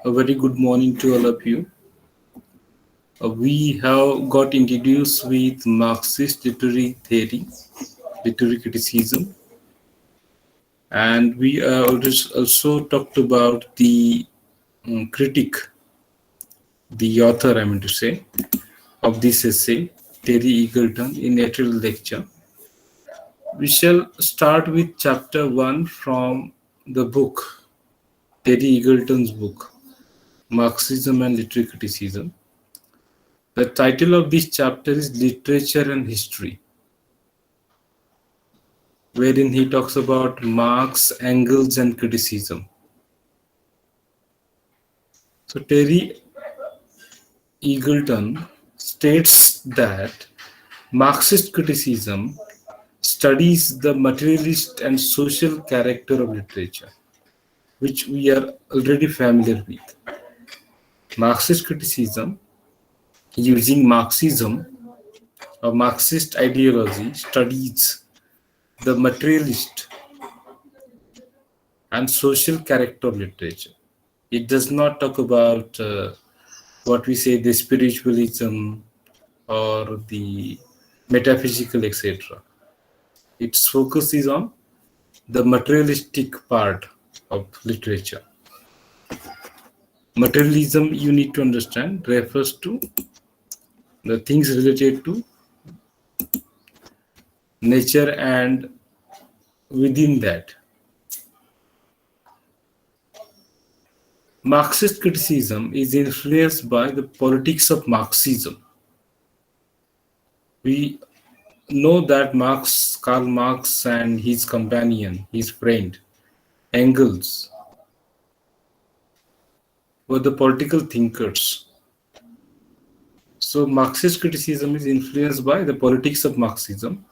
A very good morning to all of you. We have got introduced with Marxist literary theory, literary criticism, and we also talked about the critic, the author, I mean to say, of this essay, Terry Eagleton, in April lecture. We shall start with chapter 1 from the book, Terry Eagleton's book, Marxism and Literary Criticism. The title of this chapter is Literature and History, wherein he talks about Marx, Engels, and criticism. So Terry Eagleton states that Marxist criticism studies the materialist and social character of literature, which we are already familiar with. Marxist criticism, using Marxism or Marxist ideology, studies the materialist and social character of literature. It does not talk about what we say the spiritualism or the metaphysical, etc. Its focus is on the materialistic part of literature. Materialism, you need to understand, refers to the things related to nature, and within that, Marxist criticism is influenced by the politics of Marxism. We know that Karl Marx and his companion, his friend, Engels, were the political thinkers. So Marxist criticism is influenced by the politics of Marxism,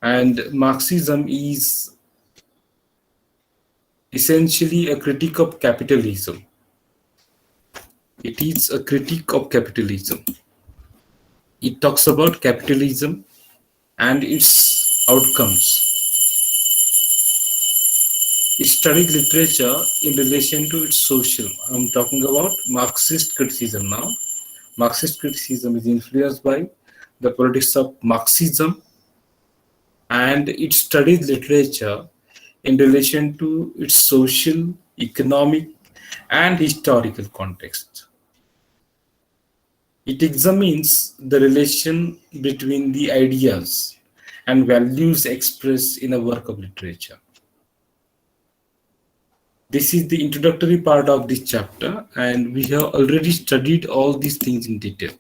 and Marxism is essentially a critique of capitalism. It is a critique of capitalism. It talks about capitalism and its outcomes. It studied literature in relation to its social. I'm talking about Marxist criticism now. Marxist criticism is influenced by the politics of Marxism, and it studied literature in relation to its social, economic, and historical context. It examines the relation between the ideas and values expressed in a work of literature. This is the introductory part of this chapter, and we have already studied all these things in detail.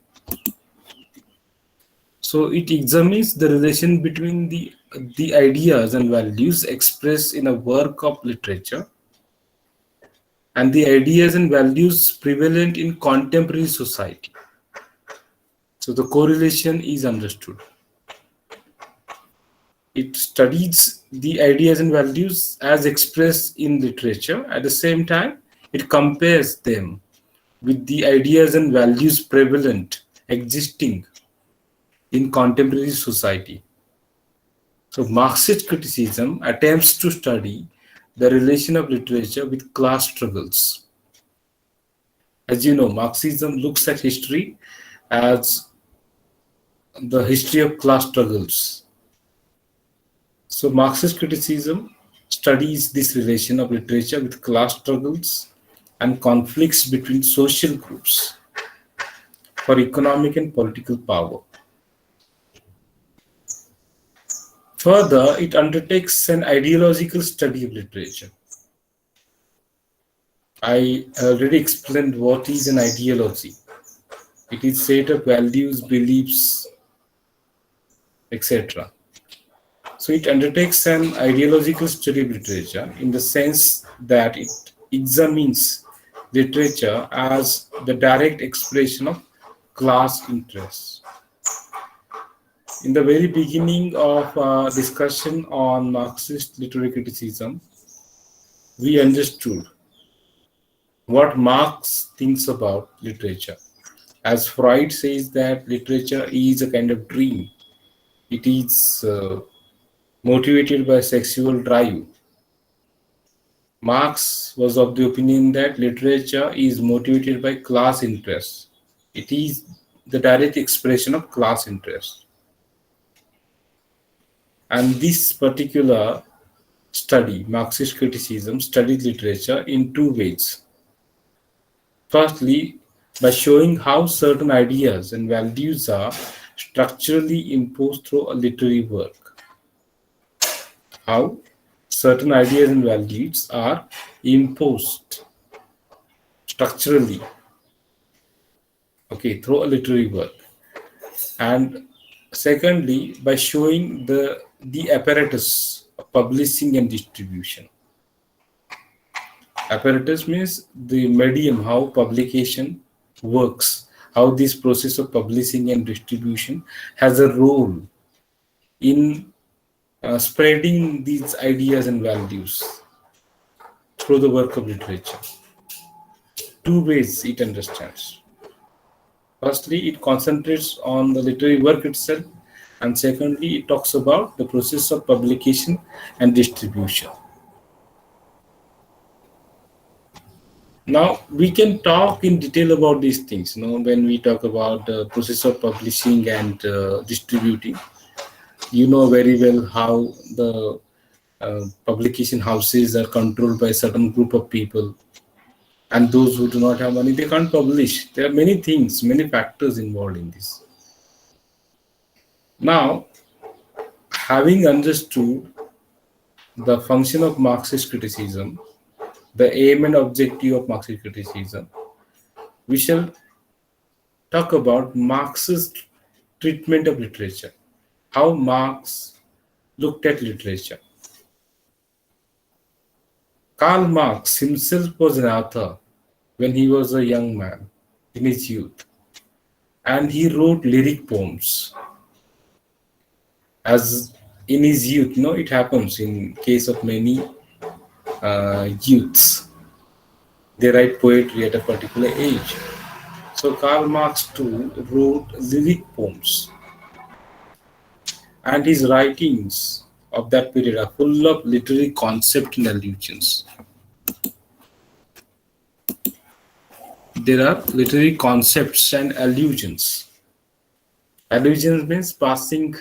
So it examines the relation between the ideas and values expressed in a work of literature and the ideas and values prevalent in contemporary society. So the correlation is understood. It studies the ideas and values as expressed in literature. At the same time, it compares them with the ideas and values prevalent, existing in contemporary society. So Marxist criticism attempts to study the relation of literature with class struggles. As you know, Marxism looks at history as the history of class struggles. So Marxist criticism studies this relation of literature with class struggles and conflicts between social groups for economic and political power. Further, it undertakes an ideological study of literature. I already explained what is an ideology. It is a set of values, beliefs, etc. So it undertakes an ideological study of literature in the sense that it examines literature as the direct expression of class interests. In the very beginning of our discussion on Marxist literary criticism, we understood what Marx thinks about literature. As Freud says that literature is a kind of dream. It is motivated by sexual drive. Marx was of the opinion that literature is motivated by class interests. It is the direct expression of class interest. And this particular study, Marxist criticism, studied literature in two ways. Firstly, by showing how certain ideas and values are structurally imposed through a literary work. How certain ideas and values are imposed structurally, okay, through a literary work. And secondly, by showing the apparatus of publishing and distribution. Apparatus means the medium, how publication works, how this process of publishing and distribution has a role in spreading these ideas and values through the work of literature. Two ways it understands. Firstly, it concentrates on the literary work itself, and secondly, it talks about the process of publication and distribution. Now, we can talk in detail about these things, when we talk about the process of publishing and distributing. You know very well how the publication houses are controlled by a certain group of people, and those who do not have money, they can't publish. There are many things, many factors involved in this. Now, having understood the function of Marxist criticism, the aim and objective of Marxist criticism, we shall talk about Marx's treatment of literature, how Marx looked at literature. Karl Marx himself was an author when he was a young man, in his youth, and he wrote lyric poems. As in his youth, it happens in case of many youths. They write poetry at a particular age. So Karl Marx too wrote lyric poems, and his writings of that period are full of literary concepts and allusions. There are literary concepts and allusions. Allusions means passing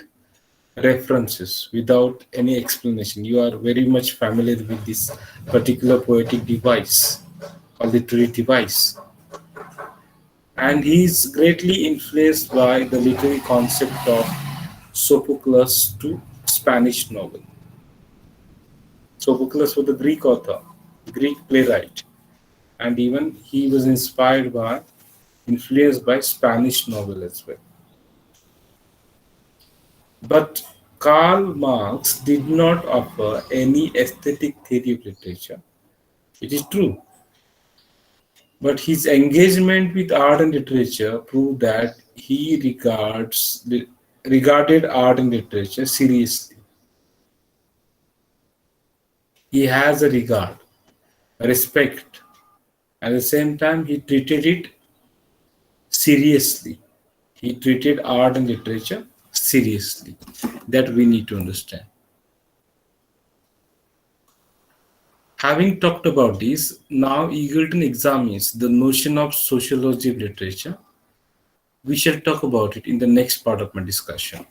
references without any explanation. You are very much familiar with this particular poetic device or literary device. And he is greatly influenced by the literary concept of Sophocles to Spanish novel. Sophocles was the Greek author, Greek playwright, and even he was influenced by Spanish novel as well. But Karl Marx did not offer any aesthetic theory of literature. It is true. But his engagement with art and literature proved that he regarded art and literature seriously. He has a regard, a respect. At the same time, he treated it seriously. He treated art and literature seriously. That we need to understand. Having talked about this, now Eagleton examines the notion of sociology of literature. We shall talk about it in the next part of my discussion.